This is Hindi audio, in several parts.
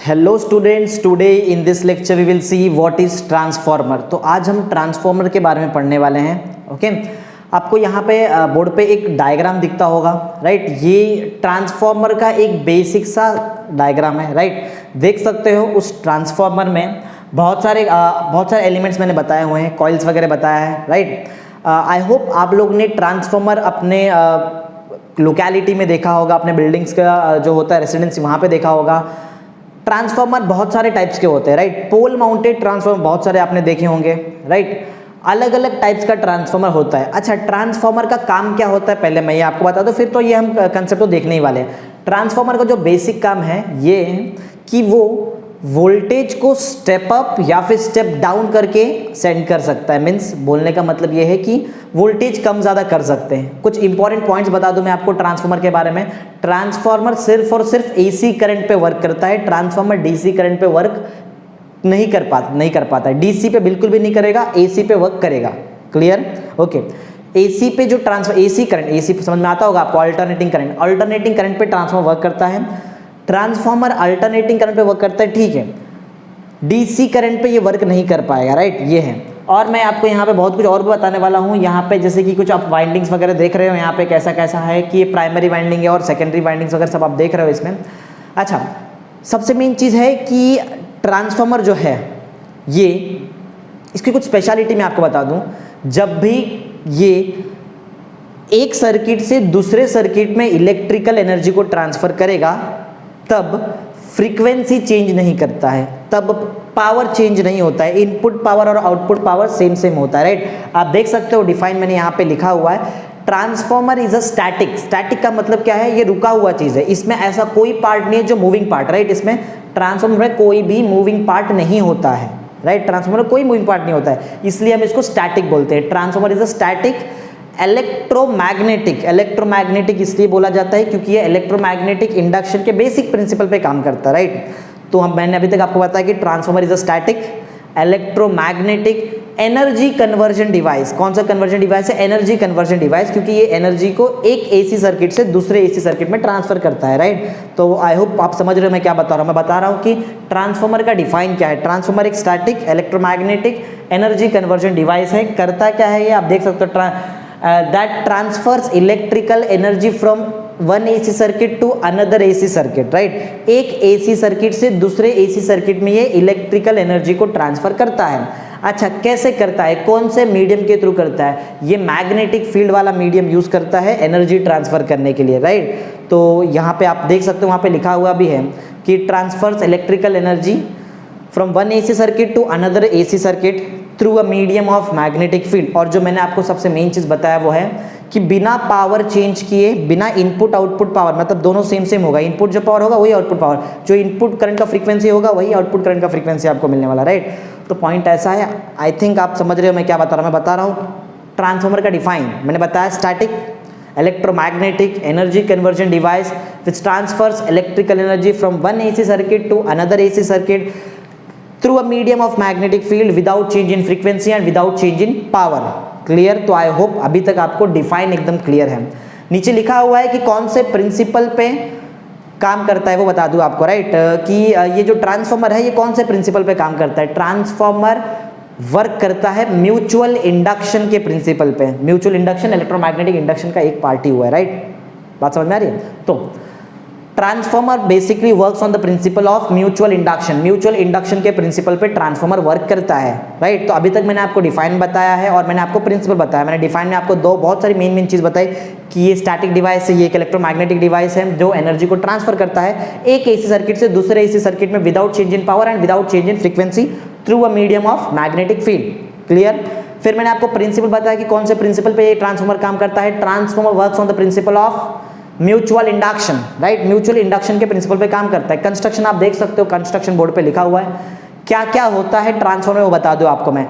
Hello students, today in this lecture we will see what is transformer. तो आज हम ट्रांसफार्मर के बारे में पढ़ने वाले हैं। ओके, आपको यहाँ पे बोर्ड पे एक डायग्राम दिखता होगा, राइट। ये ट्रांसफार्मर का एक बेसिक सा डायग्राम है, राइट। देख सकते हो उस ट्रांसफार्मर में बहुत सारे एलिमेंट्स मैंने बताए हुए हैं, कॉइल्स वगैरह बताया है, राइट। आई होप आप लोग ने ट्रांसफार्मर अपने लोकेलिटी में देखा होगा, अपने बिल्डिंग्स का जो होता है रेसिडेंसी वहाँ पे देखा होगा। ट्रांसफार्मर बहुत सारे टाइप्स के होते हैं, राइट। पोल माउंटेड ट्रांसफार्मर बहुत सारे आपने देखे होंगे, राइट। अलग अलग टाइप्स का ट्रांसफार्मर होता है। अच्छा, ट्रांसफार्मर का काम क्या होता है पहले मैं ये आपको बता दूं, फिर तो ये हम कंसेप्ट तो देखने ही वाले हैं। ट्रांसफार्मर का जो बेसिक काम है ये कि वो वोल्टेज को स्टेप अप या फिर स्टेप डाउन करके सेंड कर सकता है। मीन्स बोलने का मतलब ये है कि वोल्टेज कम ज़्यादा कर सकते हैं। कुछ इंपॉर्टेंट पॉइंट्स बता दूं मैं आपको ट्रांसफार्मर के बारे में। ट्रांसफार्मर सिर्फ और सिर्फ एसी करंट पे वर्क करता है। ट्रांसफार्मर डीसी करंट पे वर्क नहीं कर पाता है। डीसी पे बिल्कुल भी नहीं करेगा, एसी पे वर्क करेगा। क्लियर? ओके। एसी पे जो एसी समझ में आता होगा आपको, अल्टरनेटिंग करंट पे ट्रांसफार्मर वर्क करता है। ट्रांसफार्मर अल्टरनेटिंग करंट पे वर्क करता है, ठीक है। डीसी करंट पे ये वर्क नहीं कर पाएगा, राइट। ये है। और मैं आपको यहाँ पे बहुत कुछ और भी बताने वाला हूँ। यहाँ पे जैसे कि कुछ आप वाइंडिंग्स वगैरह देख रहे हो, यहाँ पे कैसा कैसा है कि ये प्राइमरी वाइंडिंग है और सेकेंडरी वाइंडिंग्स वगैरह सब आप देख रहे हो इसमें। अच्छा, सबसे मेन चीज़ है कि ट्रांसफार्मर जो है ये, इसकी कुछ स्पेशलिटी मैं आपको बता दूँ। जब भी ये एक सर्किट से दूसरे सर्किट में इलेक्ट्रिकल एनर्जी को ट्रांसफर करेगा तब फ्रीक्वेंसी चेंज नहीं करता है, तब पावर चेंज नहीं होता है। इनपुट पावर और आउटपुट पावर सेम होता है, राइट। आप देख सकते हो डिफाइन मैंने यहाँ पे लिखा हुआ है, ट्रांसफार्मर इज अ स्टैटिक का मतलब क्या है, ये रुका हुआ चीज़ है। इसमें ऐसा कोई पार्ट नहीं है जो मूविंग पार्ट, राइट। इसमें ट्रांसफार्मर में कोई भी मूविंग पार्ट नहीं होता है, राइट। ट्रांसफार्मर में कोई मूविंग पार्ट नहीं होता है, इसलिए हम इसको स्टैटिक बोलते हैं। Transformer is a static electromagnetic इसलिए बोला जाता है क्योंकि ये इलेक्ट्रोमैग्नेटिक इंडक्शन के बेसिक प्रिंसिपल पे काम करता है, राइट। तो मैंने अभी तक आपको बताया कि transformer is a static electromagnetic energy conversion device. कौन सा कन्वर्जन डिवाइस है? एनर्जी कन्वर्जन डिवाइस, क्योंकि ये एनर्जी को एक एसी सर्किट से दूसरे एसी सर्किट में ट्रांसफर करता है, राइट। तो आई होप आप समझ रहे हो मैं क्या बता रहा हूँ। मैं बता रहा हूँ कि ट्रांसफार्मर का डिफाइन क्या है। ट्रांसफार्मर एक static electromagnetic energy conversion device है। करता क्या है ये आप देख सकते हो, that transfers electrical energy from one AC circuit to another AC circuit, right। एक AC सर्किट से दूसरे AC सर्किट में ये इलेक्ट्रिकल एनर्जी को ट्रांसफर करता है। अच्छा, कैसे करता है, कौन से मीडियम के थ्रू करता है? ये मैग्नेटिक फील्ड वाला मीडियम यूज करता है एनर्जी ट्रांसफर करने के लिए, राइट। तो यहाँ पे आप देख सकते हो, वहाँ पे लिखा हुआ भी है कि transfers electrical energy from one AC circuit to another AC circuit through a medium of magnetic field. और जो मैंने आपको सबसे मेन चीज़ बताया वो है कि बिना पावर चेंज किए, बिना इनपुट आउटपुट पावर, मतलब दोनों सेम होगा। इनपुट जो पावर होगा वही आउटपुट पावर, जो इनपुट करंट का फ्रीक्वेंसी होगा वही आउटपुट करंट का फ्रीक्वेंसी आपको मिलने वाला, राइट। तो पॉइंट ऐसा है। आई थिंक आप समझ रहे हो मैं क्या बता रहा हूँ। मैं बता रहा हूँ ट्रांसफार्मर का डिफाइन मैंने बताया, static electromagnetic energy conversion device which transfers electrical energy from one AC circuit to another AC circuit through a medium of magnetic field without change in frequency and without change in power. Clear? तो आई होप अभी तक आपको डिफाइन एकदम क्लियर है। नीचे लिखा हुआ है कि कौन से प्रिंसिपल पे काम करता है वो बता दूं आपको, राइट। कि ये जो ट्रांसफार्मर है ये कौन से प्रिंसिपल पे काम करता है। ट्रांसफार्मर वर्क करता है म्यूचुअल इंडक्शन के प्रिंसिपल पे। म्यूचुअल इंडक्शन इलेक्ट्रोमैग्नेटिक इंडक्शन का एक पार्ट ही हुआ है, राइट। बात समझ में आ रही है? तो transformer basically works on the principle of mutual induction. Mutual induction के प्रिंसिपल पे ट्रांसफार्मर वर्क करता है, राइट। तो अभी तक मैंने आपको डिफाइन बताया है और मैंने आपको प्रिंसिपल बताया। मैंने डिफाइन में आपको बहुत सारी मेन चीज बताई कि ये स्टैटिक डिवाइस है, ये एक इलेक्ट्रोमैग्नेटिक डिवाइस है जो एनर्जी को ट्रांसफर करता है एक AC सर्किट से दूसरे AC सर्किट में without change in power and without change in frequency through a medium of magnetic field. Clear? फिर मैंने आपको प्रिंसिपल बताया कि कौन से प्रिंसिपल पे ये ट्रांसफार्मर काम करता है। Transformer works on the principle of mutual induction, right. Mutual induction के प्रिंसिपल पे काम करता है। कंस्ट्रक्शन आप देख सकते हो, कंस्ट्रक्शन बोर्ड पे लिखा हुआ है। क्या क्या होता है ट्रांसफार्मर में वो बता दूं आपको मैं।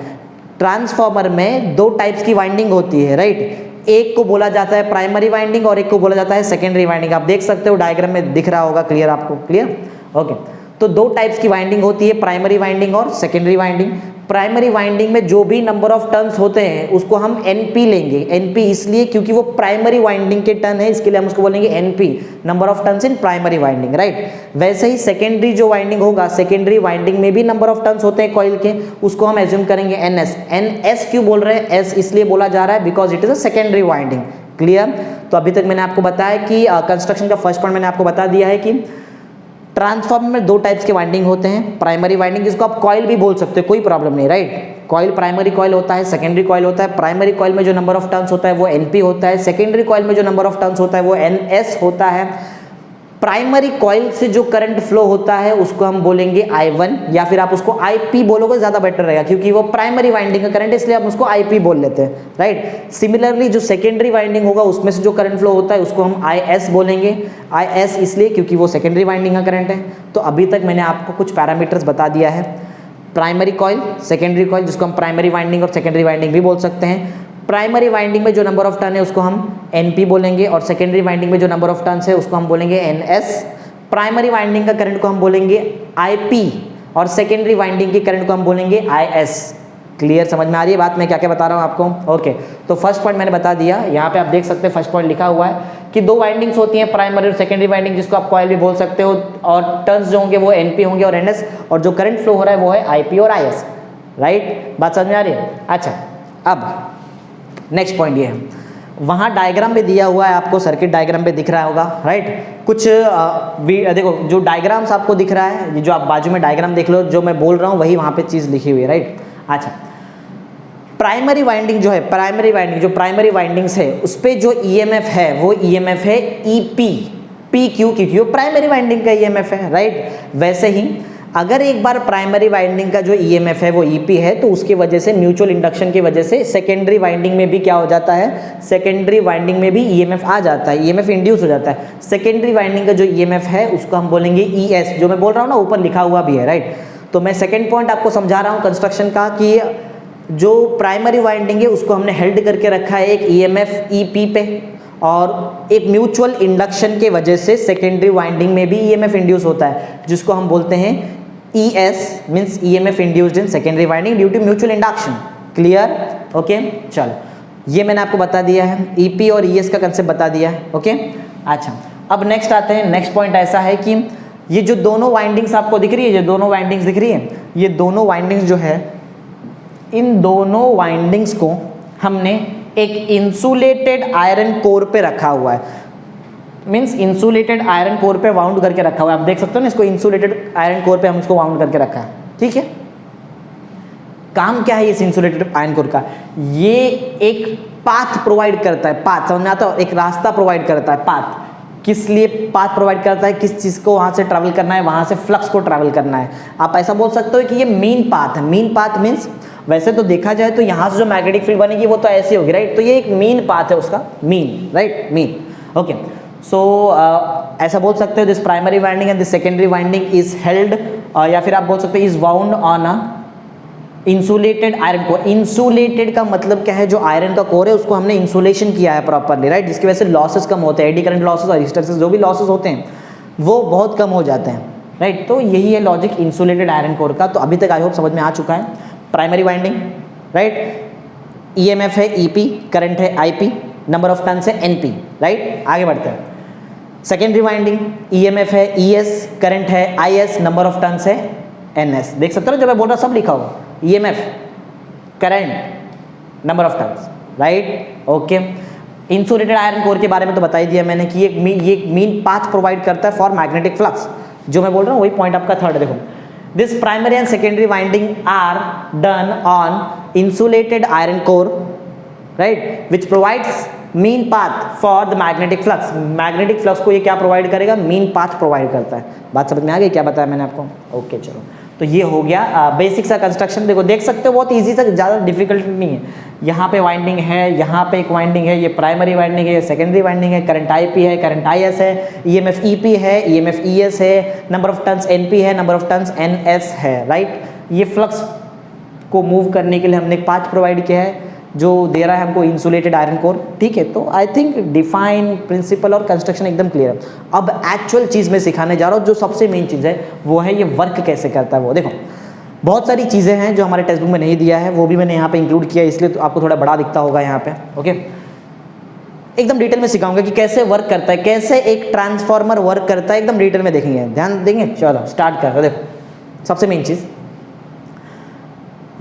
ट्रांसफार्मर में दो टाइप्स की वाइंडिंग होती है, राइट। एक को बोला जाता है प्राइमरी वाइंडिंग और एक को बोला जाता है सेकेंडरी वाइंडिंग। आप देख सकते हो डायग्राम में दिख रहा होगा, क्लियर आपको? क्लियर? ओके। तो दो टाइप्स की वाइंडिंग होती है, प्राइमरी वाइंडिंग और सेकेंडरी वाइंडिंग। प्राइमरी वाइंडिंग में जो भी नंबर ऑफ टर्न्स होते हैं उसको हम NP लेंगे। NP इसलिए क्योंकि वो प्राइमरी वाइंडिंग के टर्न है, इसके लिए हम उसको बोलेंगे NP, number of turns in primary winding, right. वैसे ही सेकेंडरी जो वाइंडिंग होगा, सेकेंडरी वाइंडिंग में भी नंबर ऑफ टर्न्स होते हैं कॉइल के, उसको हम एज्यूम करेंगे NS। NS क्यों बोल रहे हैं? S इसलिए बोला जा रहा है because it is a secondary winding. Clear? तो अभी तक मैंने आपको बताया कि कंस्ट्रक्शन का फर्स्ट पॉइंट मैंने आपको बता दिया है कि ट्रांसफार्मर में दो टाइप्स के वाइंडिंग होते हैं। प्राइमरी वाइंडिंग, जिसको आप कॉइल भी बोल सकते हो, कोई प्रॉब्लम नहीं, राइट। कॉइल प्राइमरी कॉइल होता है, सेकेंडरी कॉइल होता है। प्राइमरी कॉइल में जो नंबर ऑफ टर्न्स होता है वो NP होता है, सेकेंडरी कॉइल में जो नंबर ऑफ टर्न्स होता है वो NS होता है। प्राइमरी कॉइल से जो करंट फ्लो होता है उसको हम बोलेंगे I1, या फिर आप उसको IP बोलोगे ज़्यादा बेटर रहेगा क्योंकि वो प्राइमरी वाइंडिंग का करंट है, इसलिए हम उसको IP बोल लेते हैं, राइट। सिमिलरली जो सेकेंडरी वाइंडिंग होगा उसमें से जो करंट फ्लो होता है उसको हम IS बोलेंगे। IS इसलिए क्योंकि वो सेकेंडरी वाइंडिंग का करंट है। तो अभी तक मैंने आपको कुछ पैरामीटर्स बता दिया है, प्राइमरी कॉइल, सेकेंडरी कॉइल, जिसको हम प्राइमरी वाइंडिंग और सेकेंडरी वाइंडिंग भी बोल सकते हैं। प्राइमरी वाइंडिंग में जो नंबर ऑफ टर्न है उसको हम NP बोलेंगे और सेकेंडरी वाइंडिंग में जो नंबर ऑफ टर्न्स है उसको हम बोलेंगे NS। प्राइमरी वाइंडिंग का करंट को हम बोलेंगे IP और सेकेंडरी वाइंडिंग की करंट को हम बोलेंगे IS। क्लियर? समझ में आ रही है बात मैं क्या क्या बता रहा हूँ आपको? ओके, तो फर्स्ट पॉइंट मैंने बता दिया। यहाँ पे आप देख सकते हैं फर्स्ट पॉइंट लिखा हुआ है कि दो वाइंडिंग्स होती हैं, प्राइमरी और सेकेंडरी वाइंडिंग, जिसको आप कॉइल भी बोल सकते हो, और टर्न्स जो होंगे वो NP होंगे और NS, और जो करंट फ्लो हो रहा है वो है IP और IS, राइट। बात समझ में आ रही है? अच्छा, अब नेक्स्ट पॉइंट ये है, वहाँ डायग्राम में दिया हुआ है आपको, सर्किट डायग्राम पे दिख रहा होगा, राइट। कुछ देखो जो डायग्राम्स आपको दिख रहा है, ये जो आप बाजू में डायग्राम देख लो, जो मैं बोल रहा हूँ वही वहाँ पे चीज़ लिखी हुई है, राइट। अच्छा, प्राइमरी वाइंडिंग जो है, प्राइमरी वाइंडिंग जो प्राइमरी वाइंडिंग्स है उस पर जो EMF है वो EMF है EP। P क्यों? क्योंकि वो प्राइमरी वाइंडिंग का EMF है, राइट। वैसे ही अगर एक बार प्राइमरी वाइंडिंग का जो EMF है वो EP है तो उसकी वजह से, म्यूचुअल इंडक्शन की वजह से सेकेंडरी वाइंडिंग में भी क्या हो जाता है, सेकेंडरी वाइंडिंग में भी EMF आ जाता है, EMF इंड्यूस हो जाता है। सेकेंडरी वाइंडिंग का जो EMF है उसको हम बोलेंगे ES, जो मैं बोल रहा हूँ ना ऊपर लिखा हुआ भी है, राइट। तो मैं सेकेंड पॉइंट आपको समझा रहा हूँ कंस्ट्रक्शन का कि जो प्राइमरी वाइंडिंग है उसको हमने हेल्ड करके रखा है एक EMF EP पे, और एक म्यूचुअल इंडक्शन के वजह से सेकेंडरी वाइंडिंग में भी EMF इंड्यूस होता है, जिसको हम बोलते हैं ES, means EMF induced in secondary winding due to mutual induction. Clear? Okay, चलो ये मैंने आपको बता दिया है, EP और ES का कंसेप्ट बता दिया है, ओके। अच्छा, अब नेक्स्ट आते हैं। नेक्स्ट पॉइंट ऐसा है कि ये जो दोनों वाइंडिंग्स आपको दिख रही है, जो दोनों वाइंडिंग्स दिख रही है, ये दोनों वाइंडिंग्स जो है, इन दोनों वाइंडिंग्स को हमने एक इंसुलेटेड आयरन कोर पे रखा हुआ है, मींस इंसुलेटेड आयरन कोर पे वाउंड करके रखा हुआ है। आप देख सकते हो ना, इसको इंसुलेटेड आयरन कोर पे हम इसको वाउंड करके रखा है, ठीक है। काम क्या है इस इंसुलेटेड आयरन कोर का? ये एक पाथ प्रोवाइड करता है, पाथ समझ में आता है, एक रास्ता प्रोवाइड करता है। पाथ किस लिए पाथ प्रोवाइड करता है? किस चीज़ को वहाँ से ट्रैवल करना है, वहाँ से फ्लक्स को ट्रैवल करना है। आप ऐसा बोल सकते हो कि ये मेन पाथ है। मेन पाथ मीन्स, वैसे तो देखा जाए तो यहाँ से जो मैग्नेटिक फील्ड बनेगी वो तो ऐसी होगी, राइट। तो ये एक मेन पाथ है उसका, मेन, राइट, मेन, ओके। सो ऐसा बोल सकते हो this primary winding and this secondary winding is held, या फिर आप बोल सकते हो is wound on a insulated iron core. Insulated का मतलब क्या है? जो आयरन का कोर है उसको हमने इंसुलेशन किया है प्रॉपरली, राइट, जिसकी वजह से लॉसेस कम होते हैं, एडी करंट लॉसेस और हिस्टैरिसीस जो भी लॉसेस होते हैं वो बहुत कम हो जाते हैं, राइट। तो यही है लॉजिक इंसुलेटेड आयरन कोर का। तो अभी तक आई होप समझ में आ चुका है। प्राइमरी वाइंडिंग, राइट, EMF है EP, करंट है IP, नंबर ऑफ टर्न्स है NP, राइट। आगे बढ़ते हैं। सेकेंडरी वाइंडिंग, EMF है ES, करंट है IS, नंबर ऑफ टर्न्स है NS। देख सकते हो जब मैं बोल रहा सब लिखा हो, EMF, current, number of turns, right, okay. Insulated iron core के बारे में तो बता ही दिया मैंने कि ये मेन पाथ प्रोवाइड करता है फॉर मैग्नेटिक फ्लक्स। जो मैं बोल रहा हूँ वही पॉइंट आपका थर्ड देखो। This primary and secondary winding are done on insulated iron core, right, which provides mean path for the magnetic flux. Magnetic flux को ये क्या प्रोवाइड करेगा? mean path प्रोवाइड करता है। बात समझ में आ गई? क्या बताया मैंने आपको? ओके, चलो तो ये हो गया बेसिक सा कंस्ट्रक्शन। देखो देख सकते हो बहुत ईजी सा, ज़्यादा डिफिकल्ट नहीं है। यहाँ पे वाइंडिंग है, यहाँ पे एक वाइंडिंग है, ये प्राइमरी वाइंडिंग है, ये सेकेंडरी वाइंडिंग है, करंट IP है, करंट IS है, EMF EP है, EMF ES है, नंबर ऑफ टर्न्स NP है, नंबर ऑफ टर्न्स NS है, राइट। ये फ्लक्स को मूव करने के लिए हमने एक पाथ प्रोवाइड किया है जो दे रहा है हमको इंसुलेटेड आयरन कोर, ठीक है। तो आई थिंक डिफाइन प्रिंसिपल और कंस्ट्रक्शन एकदम क्लियर है। अब एक्चुअल चीज़ में सिखाने जा रहा हूँ, जो सबसे मेन चीज़ है वो है ये वर्क कैसे करता है। वो देखो, बहुत सारी चीज़ें हैं जो हमारे टेक्स्ट बुक में नहीं दिया है, वो भी मैंने यहाँ पे इंक्लूड किया, इसलिए तो आपको थोड़ा बड़ा दिखता होगा यहाँ पे। ओके, एकदम डिटेल में सिखाऊंगा कि कैसे वर्क करता है, कैसे एक ट्रांसफार्मर वर्क करता है, एकदम डिटेल में देखेंगे, ध्यान देंगे। चलो स्टार्ट कर रहे हो। देखो सबसे मेन चीज़,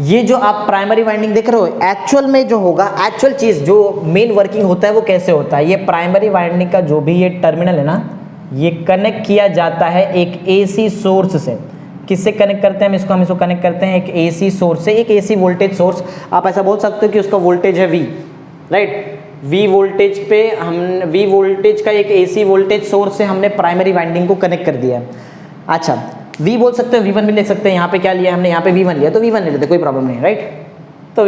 ये जो आप प्राइमरी वाइंडिंग देख रहे हो, एक्चुअल में जो होगा, एक्चुअल चीज़ जो मेन वर्किंग होता है वो कैसे होता है। ये प्राइमरी वाइंडिंग का जो भी ये टर्मिनल है ना, ये कनेक्ट किया जाता है एक एसी सोर्स से। किससे कनेक्ट करते हैं हम इसको कनेक्ट करते हैं एक एसी सोर्स से, एक एसी वोल्टेज सोर्स। आप ऐसा बोल सकते हो कि उसका वोल्टेज है V, राइट। V वोल्टेज पे हम V वोल्टेज का एक एसी वोल्टेज सोर्स से हमने प्राइमरी वाइंडिंग को कनेक्ट कर दिया। अच्छा, V बोल सकते हो, V1 भी ले सकते हैं। यहाँ पे क्या लिया हमने, यहाँ पे V1 लिया तो V1 ले लेते, कोई प्रॉब्लम नहीं, राइट। तो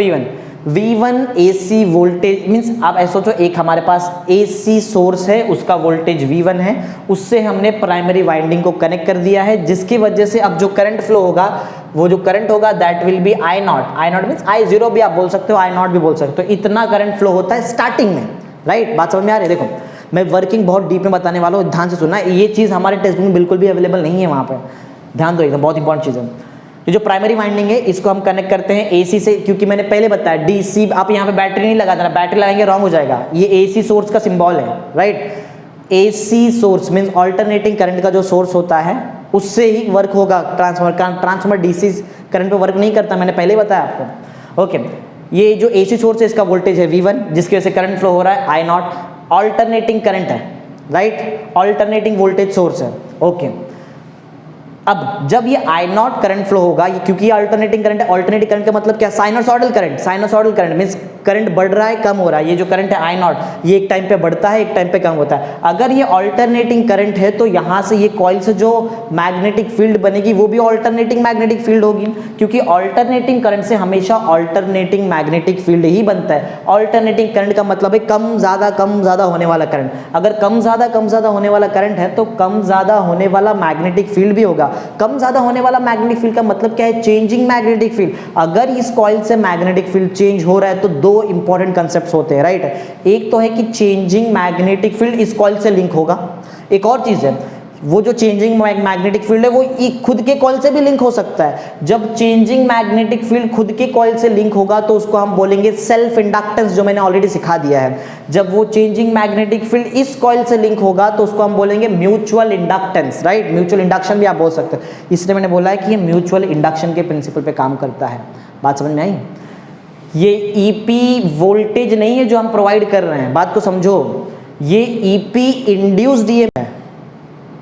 V1 AC वोल्टेज मीन्स आप ऐसा सोचो, एक हमारे पास AC सोर्स है, उसका वोल्टेज V1 है, उससे हमने प्राइमरी वाइंडिंग को कनेक्ट कर दिया है, जिसकी वजह से अब जो करंट फ्लो होगा, वो जो करंट होगा that will B I0 means I0 भी आप बोल सकते हो, I0 भी बोल सकते हो। इतना करंट फ्लो होता है स्टार्टिंग में, राइट। बात समझ में आ रही है। देखो मैं वर्किंग बहुत डीप में बताने वाला हूँ, ध्यान से सुनना। ये चीज़ हमारे टेक्स्ट बुक में बिल्कुल भी अवेलेबल नहीं है, वहाँ पर ध्यान दो, एकदम बहुत इंपॉर्टेंट चीज़ है। ये जो प्राइमरी वाइंडिंग है इसको हम कनेक्ट करते हैं एसी से, क्योंकि मैंने पहले बताया डीसी, आप यहाँ पे बैटरी नहीं लगा देना, बैटरी लगाएंगे रॉन्ग हो जाएगा। ये एसी सोर्स का सिंबल है, right. AC source means alternating current का जो सोर्स होता है उससे ही वर्क होगा ट्रांसफार्मर डीसी करंट पे वर्क नहीं करता, मैंने पहले बताया आपको। ओके, ये जो एसी सोर्स है इसका वोल्टेज है V1, जिसकी वजह से करंट फ्लो हो रहा है I0, अल्टरनेटिंग करंट है, राइट, अल्टरनेटिंग वोल्टेज सोर्स है। ओके, अब जब ये I0 करंट फ्लो होगा, ये क्योंकि ये अल्टरनेटिंग करंट है, अल्टरनेटिंग करंट का मतलब क्या, sinusoidal current. Sinusoidal current means current बढ़ रहा है कम हो रहा है। ये जो करंट है I0, ये एक टाइम पे बढ़ता है, एक टाइम पे कम होता है। अगर ये अल्टरनेटिंग करंट है तो यहाँ से ये कॉइल से जो मैग्नेटिक फील्ड बनेगी वो भी अल्टरनेटिंग मैग्नेटिक फील्ड होगी, क्योंकि अल्टरनेटिंग करंट से हमेशा अल्टरनेटिंग मैग्नेटिक फील्ड ही बनता है। अल्टरनेटिंग करंट का मतलब है कम ज्यादा होने वाला करंट। अगर कम ज्यादा होने वाला करंट है तो कम ज्यादा होने वाला मैग्नेटिक फील्ड भी होगा। कम ज्यादा होने वाला मैग्नेटिक फील्ड का मतलब क्या है, चेंजिंग मैग्नेटिक फील्ड। अगर इस कॉइल से मैग्नेटिक फील्ड चेंज हो रहा है तो दो इंपॉर्टेंट कांसेप्ट्स होते हैं, राइट। एक तो है कि चेंजिंग मैग्नेटिक फील्ड इस कॉइल से लिंक होगा, एक और चीज है वो जो चेंजिंग मैग्नेटिक फील्ड है वो खुद के कॉइल से भी लिंक हो सकता है। जब चेंजिंग मैग्नेटिक फील्ड खुद के कॉइल से लिंक होगा तो उसको हम बोलेंगे सेल्फ इंडक्टेंस, जो मैंने ऑलरेडी सिखा दिया है। जब वो चेंजिंग मैग्नेटिक फील्ड इस कॉइल से लिंक होगा तो उसको हम बोलेंगे mutual inductance, right. Mutual induction भी आप बोल सकते हो, इसलिए मैंने बोला है कि ये म्यूचुअल इंडक्शन के प्रिंसिपल पे काम करता है। बात समझ में आई। ये ईपी वोल्टेज नहीं है जो हम प्रोवाइड कर रहे हैं, बात को समझो। ये ईपी इंड्यूस्ड ईएमएफ है।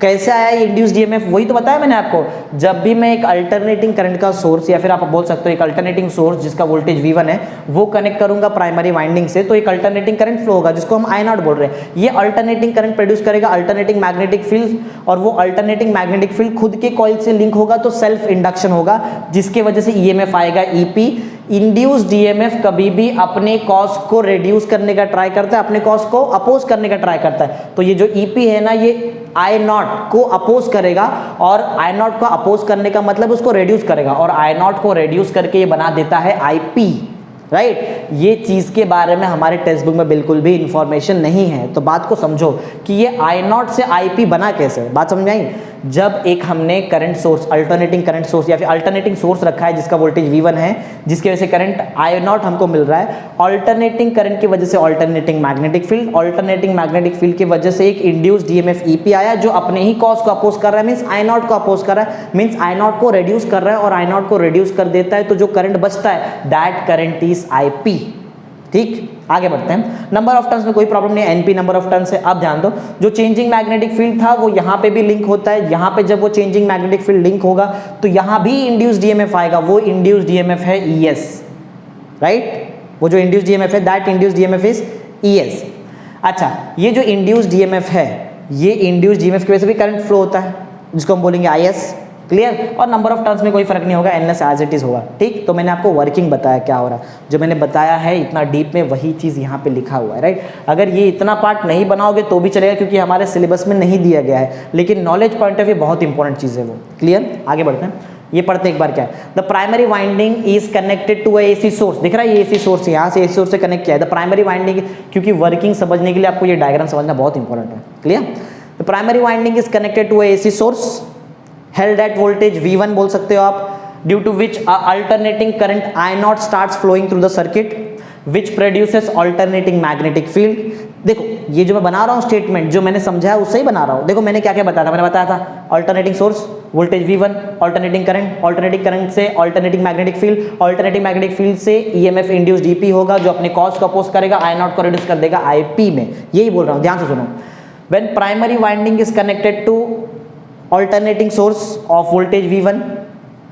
कैसे आया ये इंड्यूस्ड ईएमएफ, वही तो बताया मैंने आपको। जब भी मैं एक अल्टरनेटिंग करंट का सोर्स, या फिर आप बोल सकते हो एक अल्टरनेटिंग सोर्स जिसका वोल्टेज V1 है, वो कनेक्ट करूंगा प्राइमरी वाइंडिंग से, तो एक अल्टरनेटिंग करंट फ्लो होगा जिसको हम I0 बोल रहे हैं। ये अल्टरनेटिंग करंट प्रोड्यूस करेगा अल्टरनेटिंग मैग्नेटिक फील्ड, और वो अल्टरनेटिंग मैग्नेटिक फील्ड खुद के कॉइल से लिंक होगा तो सेल्फ इंडक्शन होगा, जिसके वजह से ईएमएफ आएगा ईपी। इंड्यूस्ड ईएमएफ कभी भी अपने कॉस को रिड्यूस करने का ट्राई करता है, अपने कॉस को अपोज करने का ट्राई करता है। तो ये जो ईपी है ना, ये I0 को अपोज करेगा, और I0 को अपोज करने का मतलब उसको रिड्यूस करेगा, और I0 को रिड्यूस करके ये बना देता है IP, राइट। ये चीज के बारे में हमारे टेक्स्ट बुक में बिल्कुल भी इंफॉर्मेशन नहीं है। तो बात को समझो कि ये I0 से IP बना कैसे, बात समझ आई। जब एक हमने current source, alternating current source या फिर अल्टरनेटिंग सोर्स रखा है जिसका वोल्टेज V1 है, जिसकी वजह से करंट I0 हमको मिल रहा है। अल्टरनेटिंग करंट की वजह से alternating magnetic field, alternating magnetic field की वजह से एक इंड्यूस्ड ईएमएफ EP आया जो अपने ही कॉस को अपोज कर रहा है, मींस I0 को अपोज कर रहा है, मींस I0 को रिड्यूस कर रहा है, और I0 को रिड्यूस कर देता है तो जो करंट बचता है दैट करंट इज IP। ठीक, आगे बढ़ते हैं। नंबर ऑफ टर्न्स में कोई प्रॉब्लम नहीं है, NP नंबर ऑफ टर्न्स है। अब ध्यान दो, जो चेंजिंग मैग्नेटिक फील्ड था वो यहाँ पे भी लिंक होता है। यहाँ पे जब वो चेंजिंग मैग्नेटिक फील्ड लिंक होगा तो यहाँ भी इंड्यूस्ड ईएमएफ आएगा, वो इंड्यूस्ड ईएमएफ है ES, राइट। वो जो इंड्यूस्ड ईएमएफ है that induced EMF is ES। अच्छा, ये जो इंड्यूस्ड ईएमएफ है, ये इंड्यूस्ड ईएमएफ की वजह से भी करंट फ्लो होता है, जिसको हम बोलेंगे IS, क्लियर। और नंबर ऑफ टर्न्स में कोई फर्क नहीं होगा, NS एज इट इज होगा। ठीक, तो मैंने आपको वर्किंग बताया क्या हो रहा है, जो मैंने बताया है इतना डीप में वही चीज़ यहाँ पे लिखा हुआ है, राइट। अगर ये इतना पार्ट नहीं बनाओगे तो भी चलेगा, क्योंकि हमारे सिलेबस में नहीं दिया गया है, लेकिन नॉलेज पॉइंट ऑफ व्यू बहुत इंपॉर्टेंट चीज़ है वो, क्लियर। आगे बढ़ते हैं, ये पढ़ते एक बार क्या है। The primary winding is connected to AC source, दिख रहा है ये AC सोर्स, यहाँ से AC सोर्स से कनेक्ट किया है। द प्राइमरी वाइंडिंग, क्योंकि वर्किंग समझने के लिए आपको ये डायग्राम समझना बहुत इंपॉर्टेंट है, clear. The primary winding is connected to AC source held at voltage V1 बोल सकते हो आप, due to which alternating current I naught starts flowing through the circuit which produces alternating magnetic field. देखो ये जो मैं बना रहा हूँ स्टेटमेंट, जो मैंने समझा है उससे ही बना रहा हूँ। देखो मैंने क्या क्या बताया था, मैंने बताया था alternating source voltage V1, alternating current से alternating magnetic field, alternating magnetic field से EMF इंड्यूस्ड EP होगा जो अपने कॉस को अपोज करेगा, I नॉट को रिड्यूस कर देगा IP में। यही बोल रहा हूँ, ध्यान से सुनो। When primary winding is connected to alternating source of voltage V1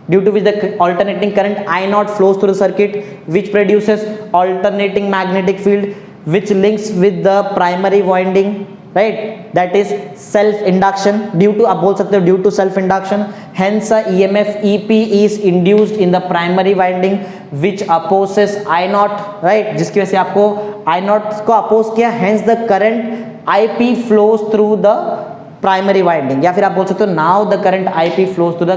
due to which the alternating current I naught flows through the circuit which produces alternating magnetic field which links with the primary winding, right, that is self induction due to, आप बोल सकते हो due to self induction, hence EMF EP is induced in the primary winding which opposes I naught, right, जिसकी वजह से आपको I naught को अपोज किया, hence the current IP flows through the primary winding, या फिर आप बोल सकते हो now the current IP flows to the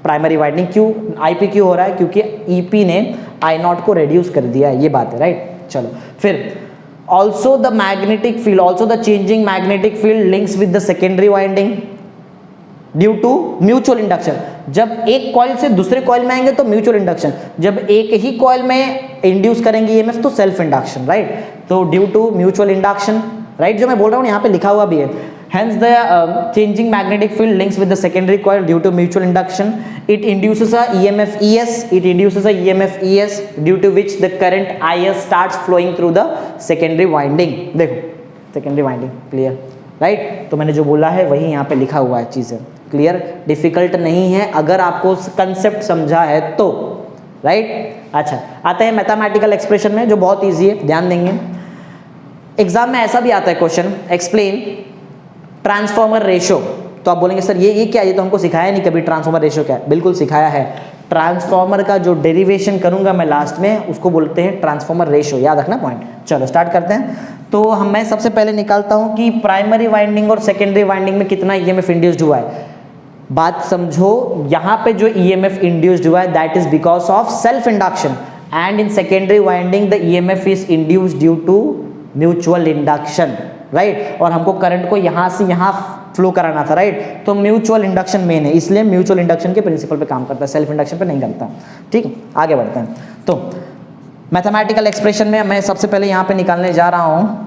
primary winding. क्यों IP क्यों हो रहा है? क्योंकि EP ने I नॉट को रिड्यूस कर दिया है, ये बात है, राइट। चलो फिर also the magnetic field, also the changing magnetic field links with the secondary winding due to mutual induction. जब एक कॉइल से दूसरे कॉइल में आएंगे तो म्यूचुअल इंडक्शन, जब एक ही कॉइल में इंड्यूस करेंगे EMF तो सेल्फ इंडक्शन, राइट। तो due to mutual induction, right, जो मैं बोल रहा हूँ यहाँ पे लिखा हुआ भी है। Hence the changing magnetic field links with the secondary coil due to mutual induction. It induces a EMF ES. It induces a EMF ES due to which the current IS starts flowing through the secondary winding. देखो secondary winding clear, right? तो मैंने जो बोला है वही यहाँ पे लिखा हुआ है चीज़ें clear, difficult नहीं है अगर आपको concept समझा है तो, right? अच्छा, आते हैं मैथमेटिकल एक्सप्रेशन में जो बहुत ईजी है, ध्यान देंगे। एग्जाम में ऐसा भी आता है क्वेश्चन, एक्सप्लेन ट्रांसफॉर्मर रेशो। तो आप बोलेंगे सर ये क्या, ये तो हमको सिखाया नहीं कभी, ट्रांसफॉर्मर रेशो क्या है? बिल्कुल सिखाया है। ट्रांसफॉर्मर का जो डेरिवेशन करूंगा मैं लास्ट में उसको बोलते हैं ट्रांसफॉर्मर रेशो, याद रखना पॉइंट। चलो स्टार्ट करते हैं। तो मैं सबसे पहले निकालता हूं कि प्राइमरी वाइंडिंग और सेकेंडरी वाइंडिंग में कितना EMF इंड्यूस्ड हुआ है। बात समझो, यहाँ पे जो EMF इंड्यूस्ड हुआ है that is because of self induction, and in secondary winding the EMF is induced due to mutual induction, right. और हमको करंट को यहाँ से यहाँ फ्लो कराना था, राइट। तो म्यूचुअल इंडक्शन मेन है, इसलिए म्यूचुअल इंडक्शन के प्रिंसिपल पे काम करता है, सेल्फ इंडक्शन पे नहीं करता। ठीक, आगे बढ़ते हैं। तो मैथमेटिकल एक्सप्रेशन में मैं सबसे पहले यहाँ पे निकालने जा रहा हूँ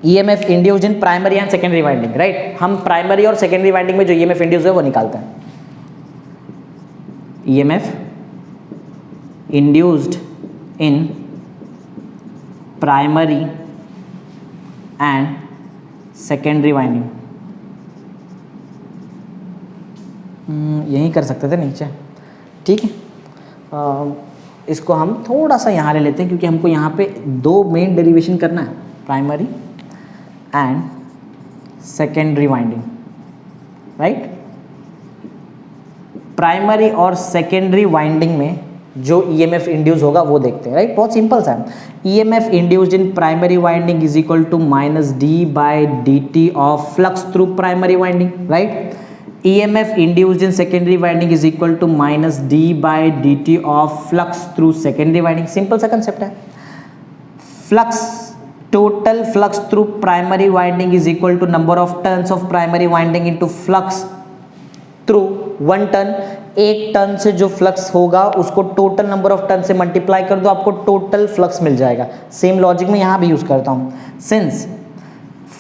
EMF induced in primary and secondary winding, right. हम प्राइमरी और सेकेंडरी वाइंडिंग में जो EMF इंड्यूस्ड है वो निकालते हैं। EMF induced in primary and secondary winding, यही कर सकते थे नीचे, ठीक है। इसको हम थोड़ा सा यहाँ ले लेते हैं क्योंकि हमको यहाँ पे दो मेन डेरिवेशन करना है, primary and secondary winding, right. Primary और सेकेंडरी वाइंडिंग में जो EMF इंड्यूस होगा वो देखते हैं, राइट। बहुत सिंपल सा है। EMF induced in primary winding is equal to -d/dt of flux through primary winding, right. EMF induced in secondary winding is equal to -d/dt of flux through secondary winding. Simple सा कंसेप्ट है। Flux, total flux through primary winding is equal to number of turns of primary winding into flux through 1 turn. एक टर्न से जो फ्लक्स होगा उसको टोटल नंबर ऑफ टर्न से मल्टीप्लाई कर दो, आपको टोटल फ्लक्स मिल जाएगा। सेम लॉजिक में यहाँ भी यूज करता हूँ। Since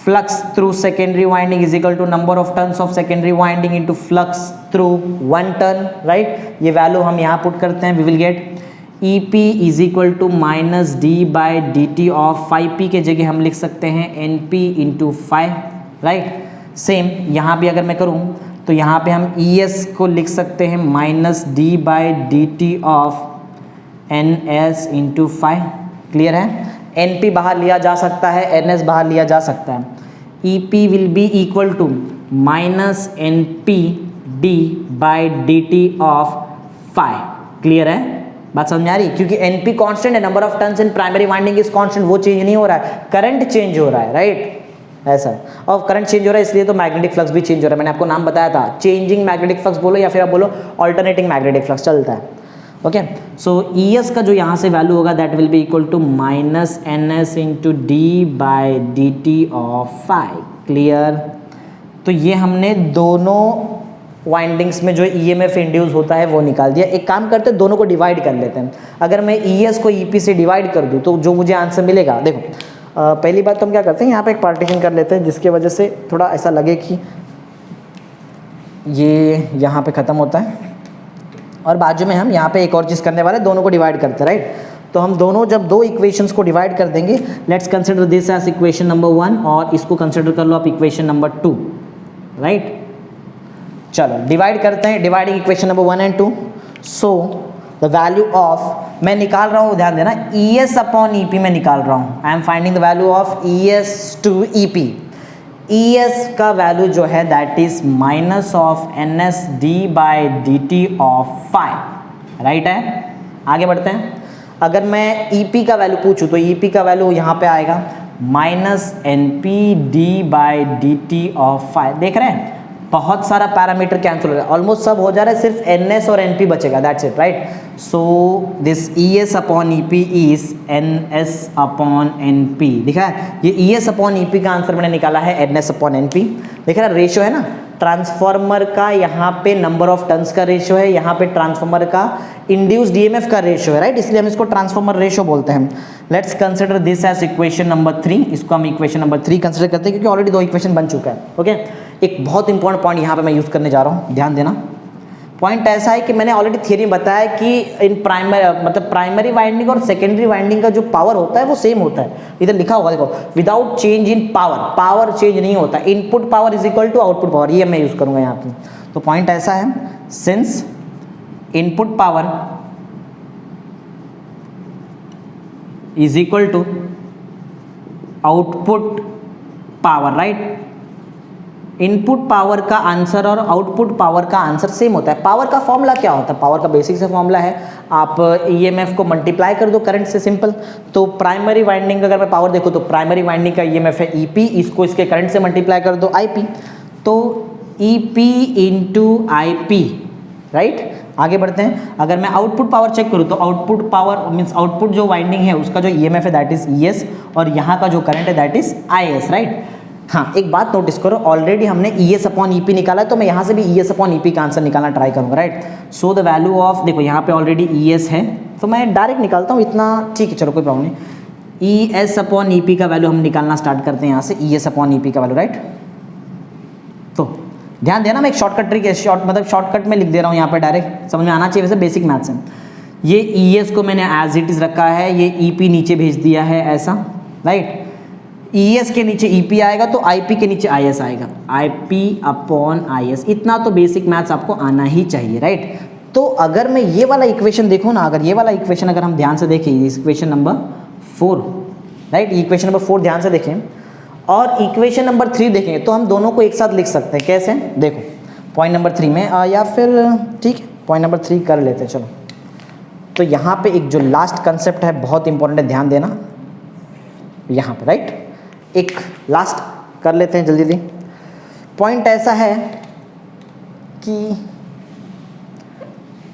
flux through secondary winding is equal to number of turns of secondary winding into flux through 1 turn, right. ये वैल्यू हम यहाँ पुट करते हैं, we will get EP is equal to -d/dt of 5p के जगह हम लिख सकते हैं NP इंटू 5, राइट। सेम यहाँ भी अगर मैं करूँ तो यहाँ पे हम ES को लिख सकते हैं -d/dt of NS into 5, clear है। NP बाहर लिया जा सकता है, NS बाहर लिया जा सकता है। EP will be equal to -NPd/dt of 5, clear है, बात समझ आ रही। क्योंकि NP कांस्टेंट है, number of turns in primary winding is constant, वो चेंज नहीं हो रहा है, करंट चेंज हो रहा है, राइट। ऐसा, और करंट चेंज हो रहा है इसलिए तो मैग्नेटिक फ्लक्स भी चेंज हो रहा है। मैंने आपको नाम बताया था, चेंजिंग मैग्नेटिक फ्लक्स बोलो या फिर आप बोलो अल्टरनेटिंग मैग्नेटिक फ्लक्स, चलता है। ओके, सो ES का जो यहाँ से वैल्यू होगा that will be equal to -NS into d/dt of 5, clear. तो ये हमने दोनों वाइंडिंग्स में जो ईएमएफ इंड्यूस होता है वो निकाल दिया। एक काम करते हैं, दोनों को डिवाइड कर लेते हैं। अगर मैं ईएस को ईपी से डिवाइड कर दूं तो जो मुझे आंसर मिलेगा, देखो पहली बात तो हम क्या करते हैं, यहाँ पे एक पार्टीशन कर लेते हैं जिसकी वजह से थोड़ा ऐसा लगे कि ये यहाँ पे ख़त्म होता है और बाजू में हम यहाँ पे एक और चीज़ करने वाले, दोनों को डिवाइड करते हैं, राइट। तो हम दोनों जब दो इक्वेशंस को डिवाइड कर देंगे, let's consider this as equation number 1 और इसको कंसिडर कर लो आप इक्वेशन नंबर 2, राइट। चलो डिवाइड करते हैं, dividing equation number 1 and 2। So the value of, मैं निकाल रहा हूँ, ध्यान देना, E S upon E P में निकाल रहा हूँ। I am finding the value of E S to E P. E S का वैल्यू जो है that is minus of N S D by D T of five, right है। आगे बढ़ते हैं। अगर मैं ई पी का वैल्यू पूछूँ तो ई पी का वैल्यू यहाँ पे आएगा minus N P D by D T of five. देख रहे हैं बहुत सारा पैरामीटर कैंसिल हो रहा है, ऑलमोस्ट सब हो जा रहा है, सिर्फ एन एस और एन पी बचेगा, that's it, right. So this E S upon E P is N S upon N P. दिखा है, ये E S upon E P का आंसर मैंने निकाला है N S upon N P. देख रहा है रेशियो है ना, ट्रांसफॉर्मर का यहाँ पे नंबर ऑफ टर्न्स का रेशियो है, यहाँ पे ट्रांसफॉर्मर का इंड्यूस्ड डीएमएफ का रेशियो है, राइट। इसलिए हम इसको ट्रांसफॉर्मर रेशियो बोलते हैं। Let's consider this as equation number 3। इसको हम इक्वेशन नंबर 3 कंसिडर करते हैं क्योंकि ऑलरेडी दो इक्वेशन बन चुका है, ओके। एक बहुत इंपॉर्टेंट पॉइंट यहाँ पे मैं यूज़ करने जा रहा हूँ, ध्यान देना। पॉइंट ऐसा है कि मैंने ऑलरेडी थियरी बताया कि इन प्राइमरी वाइंडिंग और सेकेंडरी वाइंडिंग का जो पावर होता है वो सेम होता है। इधर लिखा होगा देखो, without change in power, power change नहीं होता, input power is equal to output power, ये मैं यूज़ करूँगा यहाँ पे। तो पॉइंट ऐसा है, since input power is equal to output power, right. Input power का आंसर और आउटपुट पावर का आंसर सेम होता है। पावर का फॉर्मूला क्या होता है? पावर का बेसिक से फॉर्मूला है, आप ईएमएफ को मल्टीप्लाई कर दो करंट से, सिंपल। तो प्राइमरी वाइंडिंग का अगर मैं पावर देखूँ तो प्राइमरी वाइंडिंग का ईएमएफ है ईपी, इसको इसके करंट से मल्टीप्लाई कर दो आईपी, तो ईपी इंटू आईपी, राइट। आगे बढ़ते हैं। अगर मैं आउटपुट पावर चेक करूँ तो आउटपुट पावर मीन्स आउटपुट जो वाइंडिंग है उसका जो ईएमएफ है दैट इज ईएस और यहाँ का जो करंट है दैट इज आईएस, राइट। हाँ, एक बात नोटिस करो, ऑलरेडी हमने ई एस अपॉन ई पी निकाला है, तो मैं यहाँ से भी ई एस अपॉन ई पी का आंसर निकालना ट्राई करूँगा, right. So the value of, देखो यहाँ पे ऑलरेडी ई एस है तो मैं डायरेक्ट निकालता हूँ, इतना ठीक है, चलो कोई प्रॉब्लम नहीं। ई एस अपॉन ई पी का वैल्यू हम निकालना स्टार्ट करते हैं यहाँ से, ई एस अपॉन ई पी का वैल्यू, राइट। तो ध्यान देना, मैं एक शॉर्टकट ट्रिक है, शॉर्टकट में लिख दे रहा हूँ यहाँ पे, डायरेक्ट समझ में आना चाहिए, वैसे बेसिक मैथ्स है। ये ई एस को मैंने एज इट इज़ रखा है, ये ई पी नीचे भेज दिया है ऐसा, राइट। ES के नीचे EP आएगा तो IP के नीचे IS आएगा, IP अपॉन IS। इतना तो बेसिक मैथ्स आपको आना ही चाहिए, राइट। तो अगर मैं ये वाला इक्वेशन देखूँ ना, अगर ये वाला इक्वेशन अगर हम ध्यान से देखें, equation number 4, right, equation number 4 ध्यान से देखें और इक्वेशन नंबर 3 देखें तो हम दोनों को एक साथ लिख सकते हैं। कैसे? देखो पॉइंट नंबर 3 में या फिर ठीक है पॉइंट नंबर 3 कर लेते हैं, चलो। तो यहाँ पे एक जो लास्ट कंसेप्ट है बहुत इंपॉर्टेंट है, ध्यान देना यहाँ पे, राइट। एक लास्ट कर लेते हैं जल्दी जल्दी। पॉइंट ऐसा है कि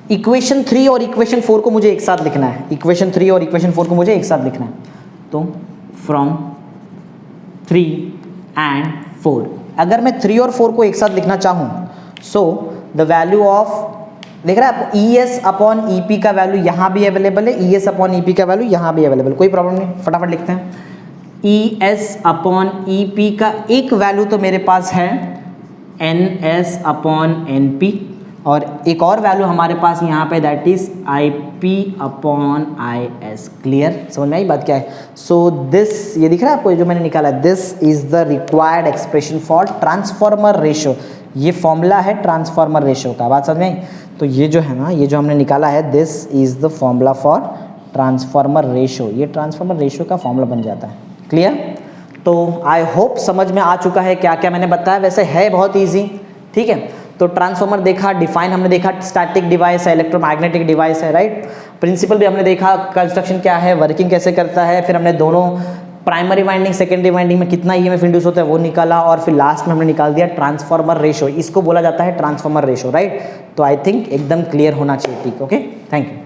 इक्वेशन 3 और इक्वेशन 4 को मुझे एक साथ लिखना है, इक्वेशन 3 और इक्वेशन 4 को मुझे एक साथ लिखना है। तो फ्रॉम 3 एंड 4, अगर मैं 3 और 4 को एक साथ लिखना चाहूँ, सो द वैल्यू ऑफ, देख रहे हैं आप, E S upon E P का वैल्यू यहाँ भी अवेलेबल है, E S upon E P का वैल्यू यहाँ भी अवेलेबल, कोई प्रॉब्लम नहीं, फटाफट लिखते हैं। E S upon E P का एक वैल्यू तो मेरे पास है N S upon N P और एक और वैल्यू हमारे पास यहाँ पे that is I P upon I S. Clear? समझ में आई बात क्या है? सो दिस, ये दिख रहा है आपको जो मैंने निकाला, this is the required expression for transformer ratio. ये फॉर्मूला है ट्रांसफॉर्मर रेशियो का, बात समझ में आई? तो ये जो है ना, ये जो हमने निकाला है, this is the formula for transformer ratio, ये ट्रांसफॉर्मर रेशियो का फॉर्मूला बन जाता है। क्लियर? तो आई होप समझ में आ चुका है क्या क्या मैंने बताया। वैसे है बहुत इजी, ठीक है। तो ट्रांसफॉर्मर देखा, डिफाइन हमने देखा, स्टैटिक डिवाइस है, इलेक्ट्रोमैग्नेटिक डिवाइस है, राइट। प्रिंसिपल भी हमने देखा, कंस्ट्रक्शन क्या है, वर्किंग कैसे करता है, फिर हमने दोनों प्राइमरी वाइंडिंग सेकेंडरी वाइंडिंग में कितना ईएमएफ इंड्यूस होता है वो निकाला और फिर लास्ट में हमने निकाल दिया ट्रांसफॉर्मर रेशियो। इसको बोला जाता है ट्रांसफॉर्मर रेशियो, राइट। तो आई थिंक एकदम क्लियर होना चाहिए, ठीक, ओके, थैंक यू।